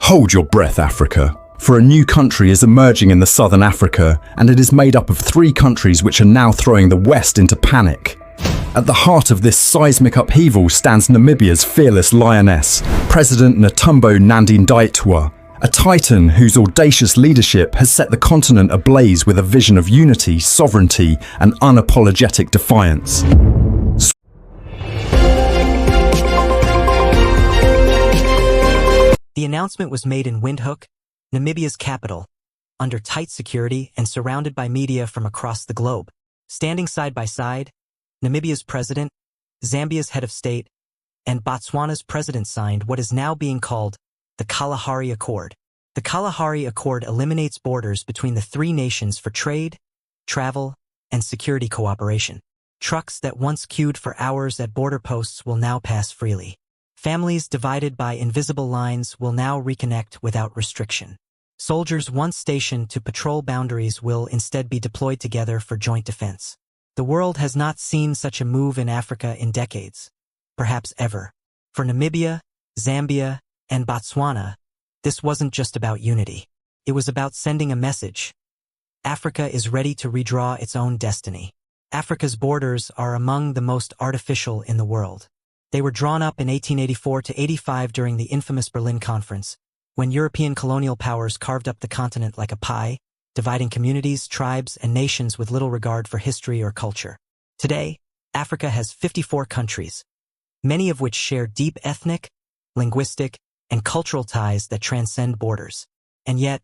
Hold your breath, Africa. For a new country is emerging in the southern Africa, and it is made up of 3 countries which are now throwing the West into panic. At the heart of this seismic upheaval stands Namibia's fearless lioness, President Netumbo Nandi-Ndaitwah, a titan whose audacious leadership has set the continent ablaze with a vision of unity, sovereignty, and unapologetic defiance. The announcement was made in Windhoek, Namibia's capital, under tight security and surrounded by media from across the globe. Standing side by side, Namibia's president, Zambia's head of state, and Botswana's president signed what is now being called the Kalahari Accord. The Kalahari Accord eliminates borders between the 3 nations for trade, travel, and security cooperation. Trucks that once queued for hours at border posts will now pass freely. Families divided by invisible lines will now reconnect without restriction. Soldiers once stationed to patrol boundaries will instead be deployed together for joint defense. The world has not seen such a move in Africa in decades, perhaps ever. For Namibia, Zambia, and Botswana, this wasn't just about unity. It was about sending a message. Africa is ready to redraw its own destiny. Africa's borders are among the most artificial in the world. They were drawn up in 1884 to 85 during the infamous Berlin Conference, when European colonial powers carved up the continent like a pie, dividing communities, tribes, and nations with little regard for history or culture. Today, Africa has 54 countries, many of which share deep ethnic, linguistic, and cultural ties that transcend borders. And yet,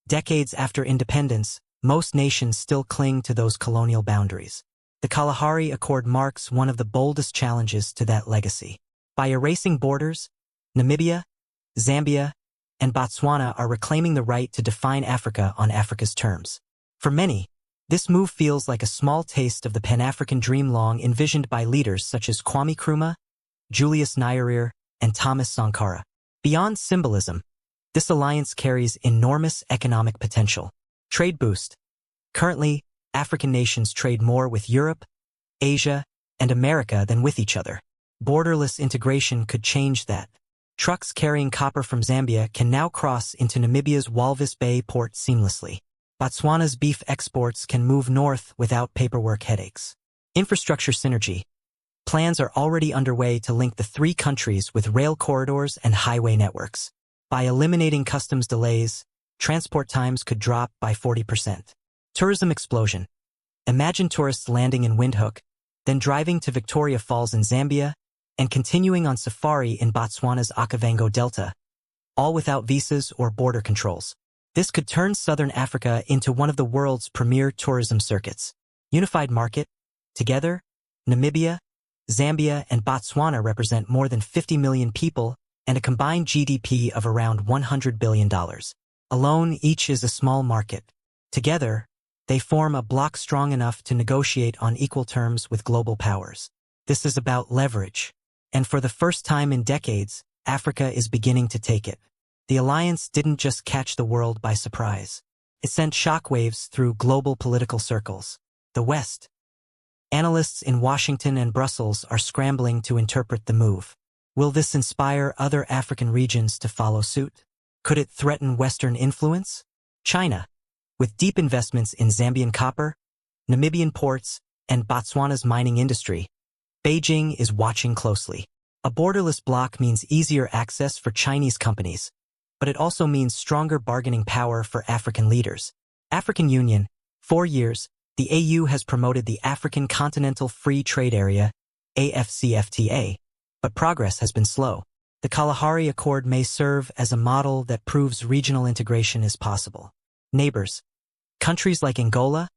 decades after independence, most nations still cling to those colonial boundaries. The Kalahari Accord marks one of the boldest challenges to that legacy. By erasing borders, Namibia, Zambia, and Botswana are reclaiming the right to define Africa on Africa's terms. For many, this move feels like a small taste of the Pan-African dream long envisioned by leaders such as Kwame Nkrumah, Julius Nyerere, and Thomas Sankara. Beyond symbolism, this alliance carries enormous economic potential. Trade boost. Currently, African nations trade more with Europe, Asia, and America than with each other. Borderless integration could change that. Trucks carrying copper from Zambia can now cross into Namibia's Walvis Bay port seamlessly. Botswana's beef exports can move north without paperwork headaches. Infrastructure synergy. Plans are already underway to link the 3 countries with rail corridors and highway networks. By eliminating customs delays, transport times could drop by 40%. Tourism explosion. Imagine tourists landing in Windhoek, then driving to Victoria Falls in Zambia, and continuing on safari in Botswana's Okavango Delta, all without visas or border controls. This could turn southern Africa into one of the world's premier tourism circuits. Unified market. Together, Namibia, Zambia, and Botswana represent more than 50 million people and a combined GDP of around $100 billion. Alone, each is a small market. Together, they form a bloc strong enough to negotiate on equal terms with global powers. This is about leverage. And for the first time in decades, Africa is beginning to take it. The alliance didn't just catch the world by surprise. It sent shockwaves through global political circles. The West. Analysts in Washington and Brussels are scrambling to interpret the move. Will this inspire other African regions to follow suit? Could it threaten Western influence? China. With deep investments in Zambian copper, Namibian ports, and Botswana's mining industry, Beijing is watching closely. A borderless bloc means easier access for Chinese companies, but it also means stronger bargaining power for African leaders. African Union. 4 years, the AU has promoted the African Continental Free Trade Area, AFCFTA, but progress has been slow. The Kalahari Accord may serve as a model that proves regional integration is possible. Neighbors. Countries like Angola,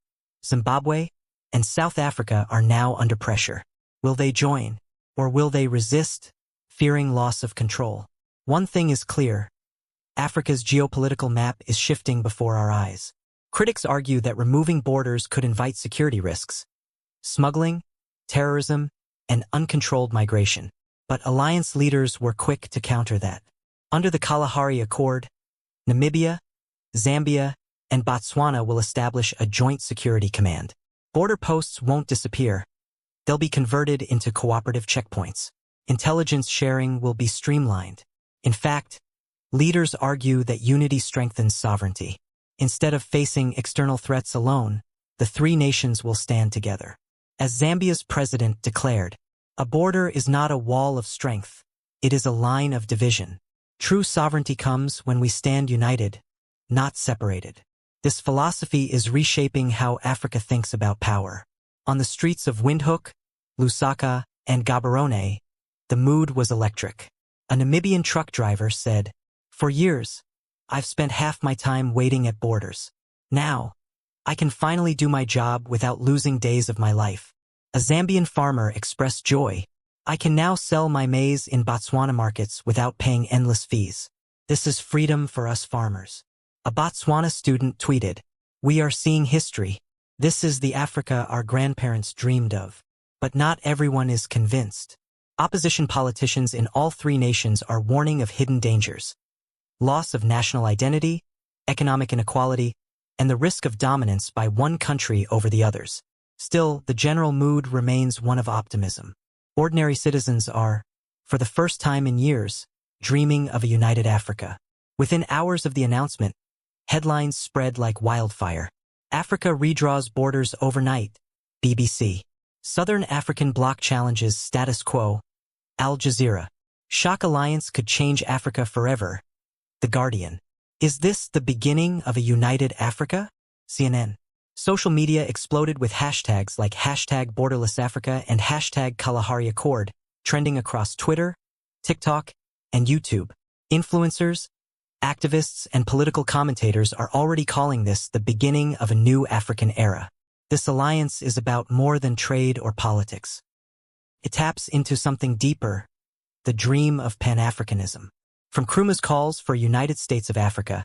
Zimbabwe, and South Africa are now under pressure. Will they join, or will they resist, fearing loss of control? One thing is clear. Africa's geopolitical map is shifting before our eyes. Critics argue that removing borders could invite security risks, smuggling, terrorism, and uncontrolled migration. But alliance leaders were quick to counter that. Under the Kalahari Accord, Namibia, Zambia, and Botswana will establish a joint security command. Border posts won't disappear. They'll be converted into cooperative checkpoints. Intelligence sharing will be streamlined. In fact, Leaders argue that unity strengthens sovereignty. Instead of facing external threats alone, the three nations will stand together. As Zambia's president declared, a border is not a wall of strength, it is a line of division. True sovereignty comes when we stand united, not separated. This philosophy is reshaping how Africa thinks about power. On the streets of Windhoek, Lusaka, and Gaborone, the mood was electric. A Namibian truck driver said, "For years, I've spent half my time waiting at borders. Now, I can finally do my job without losing days of my life." A Zambian farmer expressed joy. "I can now sell my maize in Botswana markets without paying endless fees. This is freedom for us farmers." A Botswana student tweeted, "We are seeing history. This is the Africa our grandparents dreamed of." But not everyone is convinced. Opposition politicians in all three nations are warning of hidden dangers: loss of national identity, economic inequality, and the risk of dominance by one country over the others. Still, the general mood remains one of optimism. Ordinary citizens are, for the first time in years, dreaming of a united Africa. Within hours of the announcement, headlines spread like wildfire. Africa redraws borders overnight. BBC. Southern African bloc challenges status quo. Al Jazeera. Shock alliance could change Africa forever. The Guardian. Is this the beginning of a united Africa? CNN. Social media exploded with hashtags like #Borderless Africa and #Kalahari Accord, trending across Twitter, TikTok, and YouTube. Influencers, activists, and political commentators are already calling this the beginning of a new African era. This alliance is about more than trade or politics. It taps into something deeper, the dream of Pan-Africanism. From Nkrumah's calls for a United States of Africa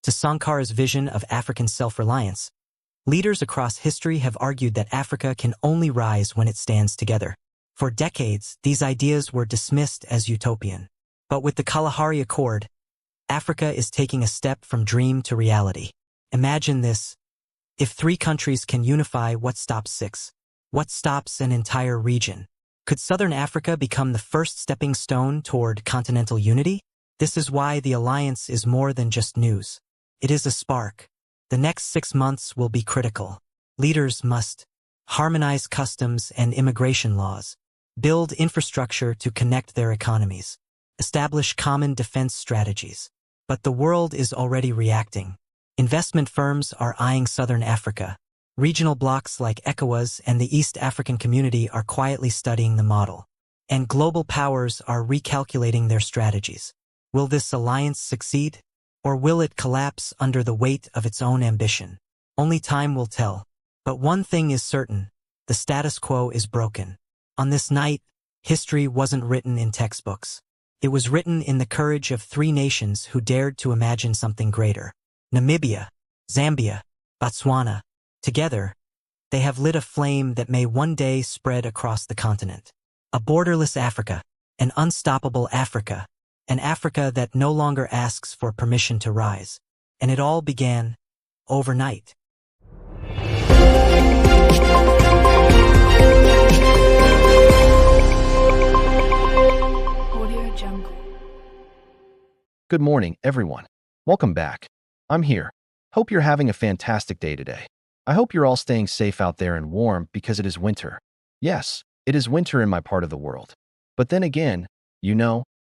to Sankara's vision of African self-reliance, leaders across history have argued that Africa can only rise when it stands together. For decades, these ideas were dismissed as utopian. But with the Kalahari Accord, Africa is taking a step from dream to reality. Imagine this. If three countries can unify, what stops six? What stops an entire region? Could Southern Africa become the first stepping stone toward continental unity? This is why the alliance is more than just news. It is a spark. The next 6 months will be critical. Leaders must harmonize customs and immigration laws, build infrastructure to connect their economies, establish common defense strategies. But the world is already reacting. Investment firms are eyeing Southern Africa. Regional blocs like ECOWAS and the East African Community are quietly studying the model. And global powers are recalculating their strategies. Will this alliance succeed? Or will it collapse under the weight of its own ambition? Only time will tell. But one thing is certain: the status quo is broken. On this night, history wasn't written in textbooks. It was written in the courage of three nations who dared to imagine something greater. Namibia, Zambia, Botswana. Together, they have lit a flame that may one day spread across the continent. A borderless Africa, an unstoppable Africa, an Africa that no longer asks for permission to rise. And it all began overnight. Good morning, everyone. Welcome back. I'm here. Hope you're having a fantastic day today. I hope you're all staying safe out there and warm because it is winter. Yes, it is winter in my part of the world. But then again,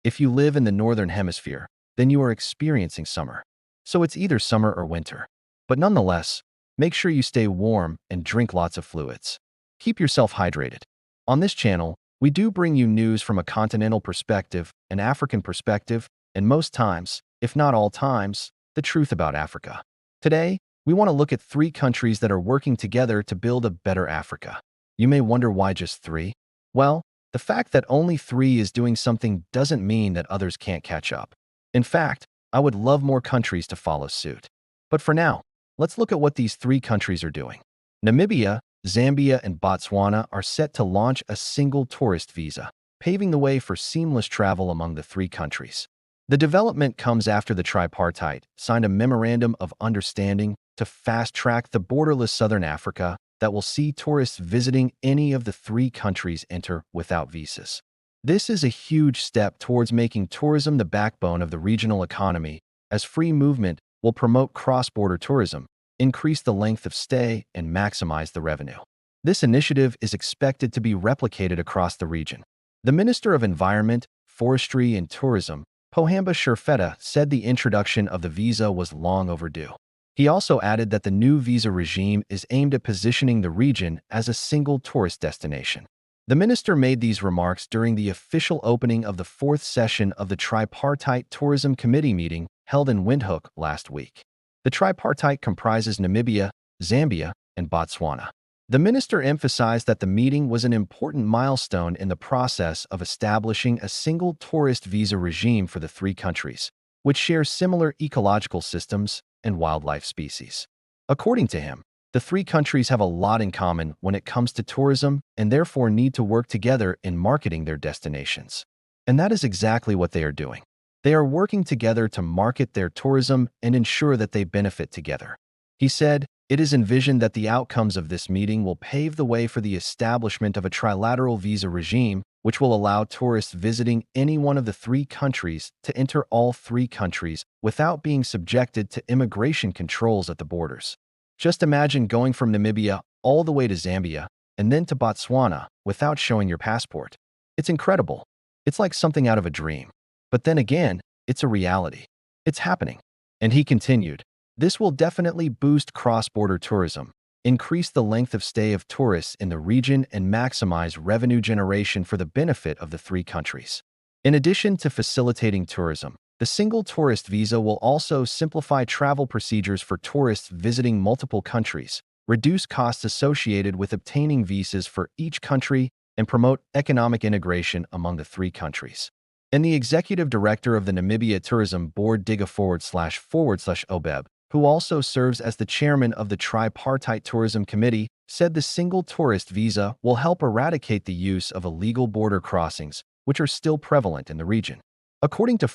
if you live in the northern hemisphere, then you are experiencing summer. So it's either summer or winter. But nonetheless, make sure you stay warm and drink lots of fluids. Keep yourself hydrated. On this channel, we do bring you news from a continental perspective, an African perspective, and most times, if not all times, the truth about Africa. Today, we want to look at 3 countries that are working together to build a better Africa. You may wonder why just 3? Well, the fact that only 3 is doing something doesn't mean that others can't catch up. In fact, I would love more countries to follow suit. But for now, let's look at what these 3 countries are doing. Namibia, Zambia, and Botswana are set to launch a single tourist visa, paving the way for seamless travel among the 3 countries. The development comes after the tripartite signed a memorandum of understanding to fast-track the borderless Southern Africa that will see tourists visiting any of the 3 countries enter without visas. This is a huge step towards making tourism the backbone of the regional economy, as free movement will promote cross-border tourism, increase the length of stay, and maximize the revenue. This initiative is expected to be replicated across the region. The Minister of Environment, Forestry, and Tourism, Pohamba Sherfeta, said the introduction of the visa was long overdue. He also added that the new visa regime is aimed at positioning the region as a single tourist destination. The minister made these remarks during the official opening of the fourth session of the Tripartite Tourism Committee meeting held in Windhoek last week. The tripartite comprises Namibia, Zambia, and Botswana. The minister emphasized that the meeting was an important milestone in the process of establishing a single tourist visa regime for the three countries, which share similar ecological systems and wildlife species. According to him, the three countries have a lot in common when it comes to tourism and therefore need to work together in marketing their destinations. And that is exactly what they are doing. They are working together to market their tourism and ensure that they benefit together. He said, "It is envisioned that the outcomes of this meeting will pave the way for the establishment of a trilateral visa regime, which will allow tourists visiting any one of the three countries to enter all three countries without being subjected to immigration controls at the borders." Just imagine going from Namibia all the way to Zambia and then to Botswana without showing your passport. It's incredible. It's like something out of a dream. But then again, it's a reality. It's happening. And he continued, "This will definitely boost cross-border tourism, increase the length of stay of tourists in the region, and maximize revenue generation for the benefit of the three countries." In addition to facilitating tourism, the single tourist visa will also simplify travel procedures for tourists visiting multiple countries, reduce costs associated with obtaining visas for each country, and promote economic integration among the three countries. And the executive director of the Namibia Tourism Board, Diga // who also serves as the chairman of the Tripartite Tourism Committee, said the single tourist visa will help eradicate the use of illegal border crossings, which are still prevalent in the region. According to /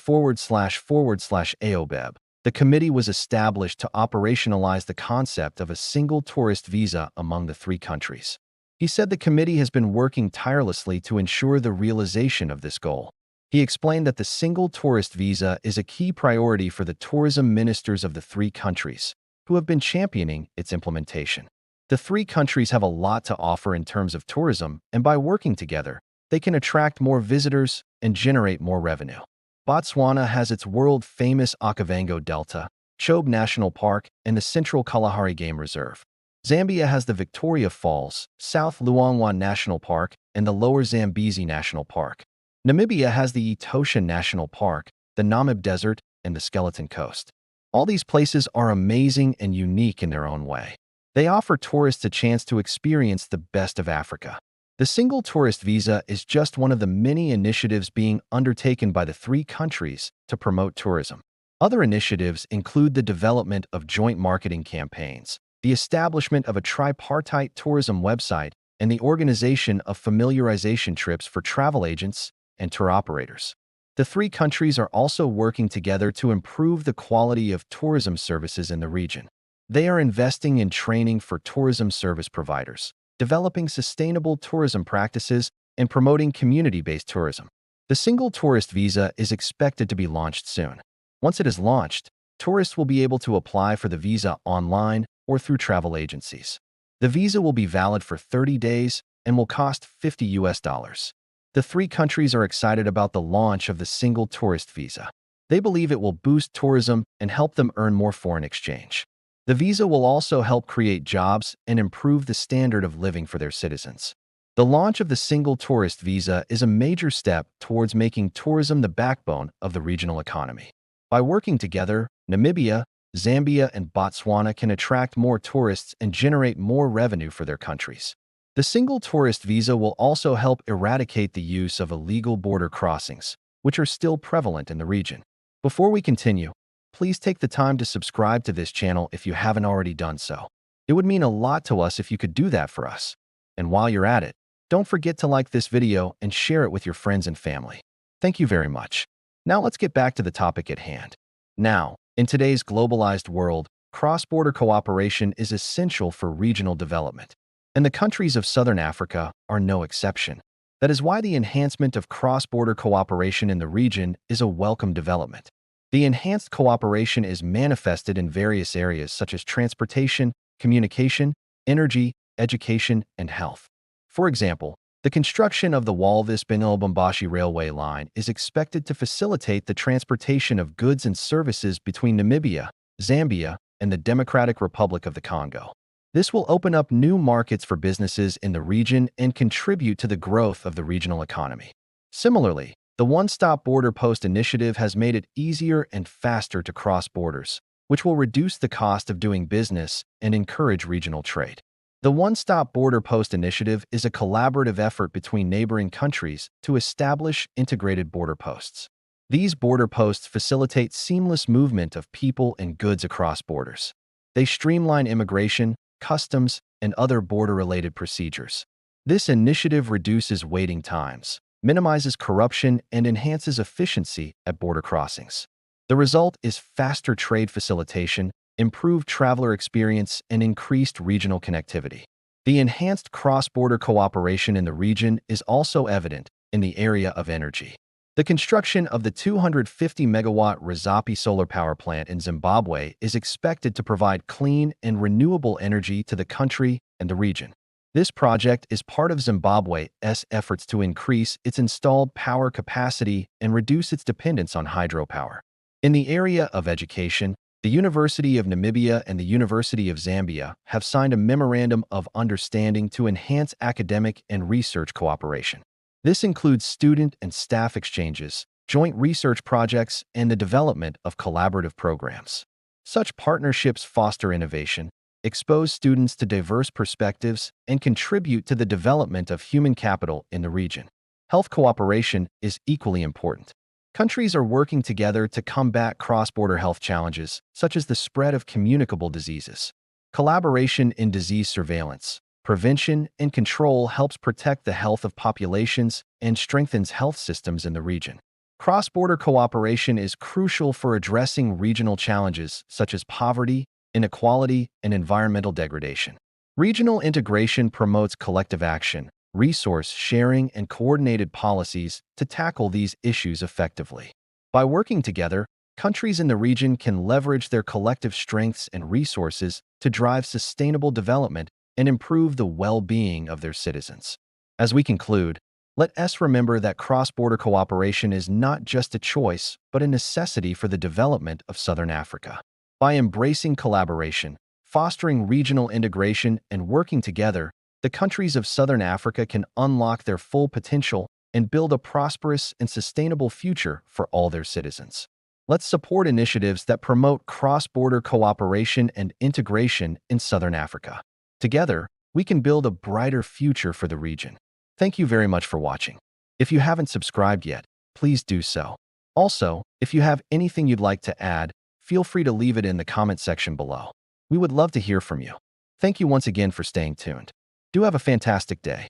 AOBEB, the committee was established to operationalize the concept of a single tourist visa among the three countries. He said the committee has been working tirelessly to ensure the realization of this goal. He explained that the single tourist visa is a key priority for the tourism ministers of the three countries, who have been championing its implementation. The three countries have a lot to offer in terms of tourism, and by working together, they can attract more visitors and generate more revenue. Botswana has its world-famous Okavango Delta, Chobe National Park, and the Central Kalahari Game Reserve. Zambia has the Victoria Falls, South Luangwa National Park, and the Lower Zambezi National Park. Namibia has the Etosha National Park, the Namib Desert, and the Skeleton Coast. All these places are amazing and unique in their own way. They offer tourists a chance to experience the best of Africa. The single tourist visa is just one of the many initiatives being undertaken by the three countries to promote tourism. Other initiatives include the development of joint marketing campaigns, the establishment of a tripartite tourism website, and the organization of familiarization trips for travel agents and tour operators. The three countries are also working together to improve the quality of tourism services in the region. They are investing in training for tourism service providers, developing sustainable tourism practices, and promoting community-based tourism. The single tourist visa is expected to be launched soon. Once it is launched, tourists will be able to apply for the visa online or through travel agencies. The visa will be valid for 30 days and will cost $50. The three countries are excited about the launch of the single tourist visa. They believe it will boost tourism and help them earn more foreign exchange. The visa will also help create jobs and improve the standard of living for their citizens. The launch of the single tourist visa is a major step towards making tourism the backbone of the regional economy. By working together, Namibia, Zambia, and Botswana can attract more tourists and generate more revenue for their countries. The single tourist visa will also help eradicate the use of illegal border crossings, which are still prevalent in the region. Before we continue, please take the time to subscribe to this channel if you haven't already done so. It would mean a lot to us if you could do that for us. And while you're at it, don't forget to like this video and share it with your friends and family. Thank you very much. Now let's get back to the topic at hand. Now, in today's globalized world, cross-border cooperation is essential for regional development. And the countries of Southern Africa are no exception. That is why the enhancement of cross-border cooperation in the region is a welcome development. The enhanced cooperation is manifested in various areas such as transportation, communication, energy, education, and health. For example, the construction of the Walvis-Benel-Lubumbashi railway line is expected to facilitate the transportation of goods and services between Namibia, Zambia, and the Democratic Republic of the Congo. This will open up new markets for businesses in the region and contribute to the growth of the regional economy. Similarly, the One-Stop Border Post initiative has made it easier and faster to cross borders, which will reduce the cost of doing business and encourage regional trade. The One-Stop Border Post initiative is a collaborative effort between neighboring countries to establish integrated border posts. These border posts facilitate seamless movement of people and goods across borders. They streamline immigration, customs, and other border-related procedures. This initiative reduces waiting times, minimizes corruption, and enhances efficiency at border crossings. The result is faster trade facilitation, improved traveler experience, and increased regional connectivity. The enhanced cross-border cooperation in the region is also evident in the area of energy. The construction of the 250-megawatt reshape solar power plant in Zimbabwe is expected to provide clean and renewable energy to the country and the region. This project is part of Zimbabwe's efforts to increase its installed power capacity and reduce its dependence on hydropower. In the area of education, the University of Namibia and the University of Zambia have signed a memorandum of understanding to enhance academic and research cooperation. This includes student and staff exchanges, joint research projects, and the development of collaborative programs. Such partnerships foster innovation, expose students to diverse perspectives, and contribute to the development of human capital in the region. Health cooperation is equally important. Countries are working together to combat cross-border health challenges, such as the spread of communicable diseases. Collaboration in disease surveillance, prevention, and control helps protect the health of populations and strengthens health systems in the region. Cross-border cooperation is crucial for addressing regional challenges such as poverty, inequality, and environmental degradation. Regional integration promotes collective action, resource sharing, and coordinated policies to tackle these issues effectively. By working together, countries in the region can leverage their collective strengths and resources to drive sustainable development and improve the well-being of their citizens. As we conclude, let us remember that cross-border cooperation is not just a choice, but a necessity for the development of Southern Africa. By embracing collaboration, fostering regional integration, and working together, the countries of Southern Africa can unlock their full potential and build a prosperous and sustainable future for all their citizens. Let's support initiatives that promote cross-border cooperation and integration in Southern Africa. Together, we can build a brighter future for the region. Thank you very much for watching. If you haven't subscribed yet, please do so. Also, if you have anything you'd like to add, feel free to leave it in the comment section below. We would love to hear from you. Thank you once again for staying tuned. Do have a fantastic day.